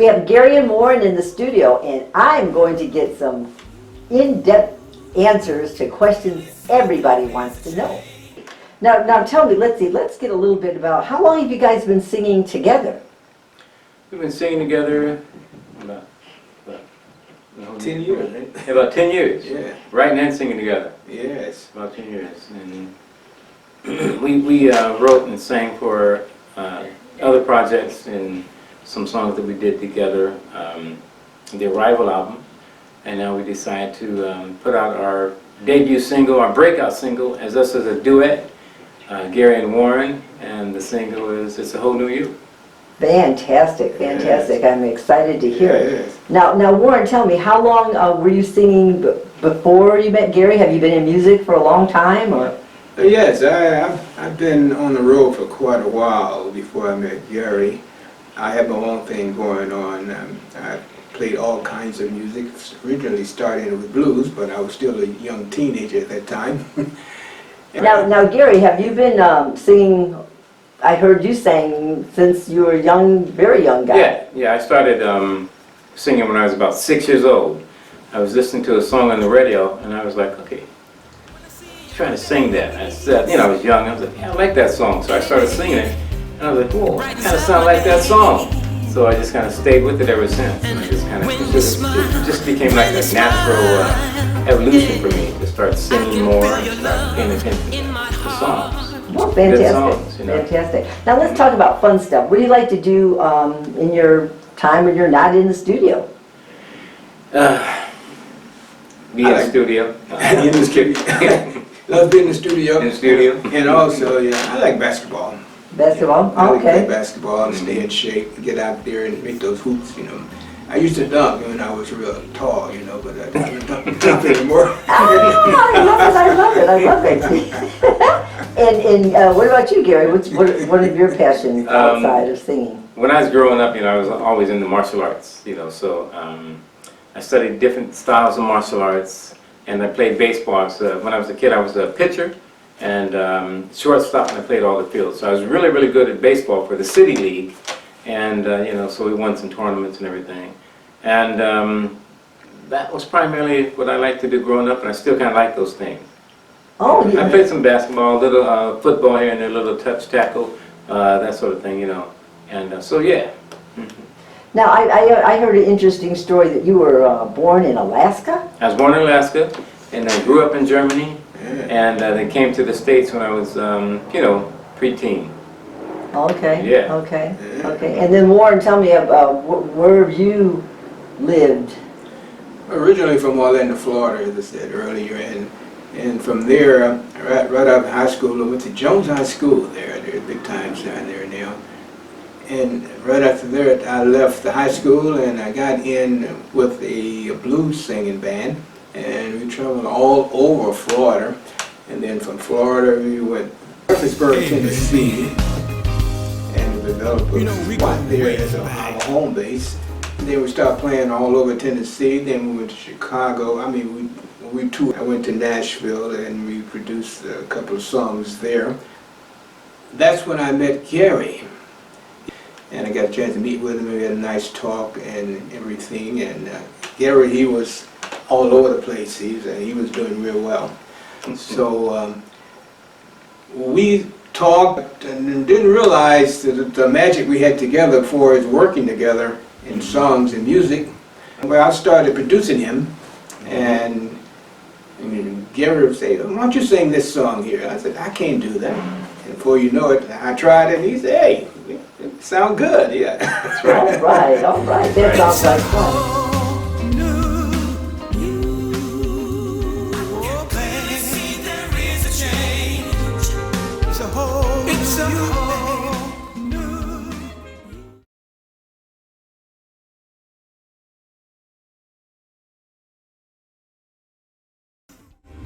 We have Gary and Warren in the studio, and I'm going to get some in-depth answers to questions everybody wants to know. Now tell me, let's get a little bit about how long have you guys been singing together? We've been singing together about 10 years, right? About 10 years. Yeah. Writing and singing together. Yes. About 10 years. And we wrote and sang for other projects and some songs that we did together. The Arrival album. And now we decided to put out our debut single, our breakout single, as us as a duet, Gary and Warren. And the single is It's a Whole New You. Fantastic, fantastic. Yes. I'm excited to hear it. Yes. Now, Warren, tell me, how long were you singing before you met Gary? Have you been in music for a long time, or? Yes, I've been on the road for quite a while before I met Gary. I have my own thing going on. I played all kinds of music, originally starting with blues, but I was still a young teenager at that time. Now, Gary, have you been singing? I heard you sang since you were young, very young guy. Yeah. I started singing when I was about 6 years old. I was listening to a song on the radio, and I was like, okay, trying to sing that. I said, I was young. I was like, yeah, I like that song. So I started singing it, and I was like, whoa, it kind of sounds like that song. So I just kind of stayed with it ever since. And I just kind of, it just became like a natural evolution for me to start singing more and start paying attention to songs. Well, fantastic, songs, fantastic. Now let's talk about fun stuff. What do you like to do in your time when you're not in the studio? Be in the studio. In the studio. Love being in the studio. In the studio. And also, I like basketball. Basketball? I like to Okay. play basketball and stay in shape, get out there and make those hoops, I used to dunk when I was real tall, but I don't dunk anymore. I love it. And what about you, Gary? What's one of your passions outside of singing? When I was growing up, I was always into martial arts, so I studied different styles of martial arts, and I played baseball. So when I was a kid, I was a pitcher and shortstop, and I played all the fields. So I was really, really good at baseball for the city league, and so we won some tournaments and everything. And that was primarily what I liked to do growing up, and I still kind of like those things. Oh, yeah. I played some basketball, a little football here and there, a little touch tackle, that sort of thing, And so, yeah. Now, I heard an interesting story that you were born in Alaska? I was born in Alaska, and I grew up in Germany, Yeah. and then came to the States when I was, preteen. Okay. Yeah. Okay. Okay. And then Warren, tell me about where have you lived? Originally from Orlando, Florida, as I said earlier, and from there, right out of high school, I went to Jones High School there. There's big times down there now. And right after that, I left the high school and I got in with a blues singing band, and we traveled all over Florida. And then from Florida, we went to Murfreesboro, Tennessee, and developed a spot there as our home base. And then we started playing all over Tennessee. Then we went to Chicago. We toured. I went to Nashville and we produced a couple of songs there. That's when I met Gary. And I got a chance to meet with him. We had a nice talk and everything. And Gary, he was all over the place. He was doing real well. So we talked and didn't realize the magic we had together for us working together in songs and music. Well, I started producing him, and Gary would say, "Why don't you sing this song here?" I said, "I can't do that." And before you know it, I tried it, and he said, "Hey, it sounds good, yeah." That's right. All right. That sounds like fun. It's a whole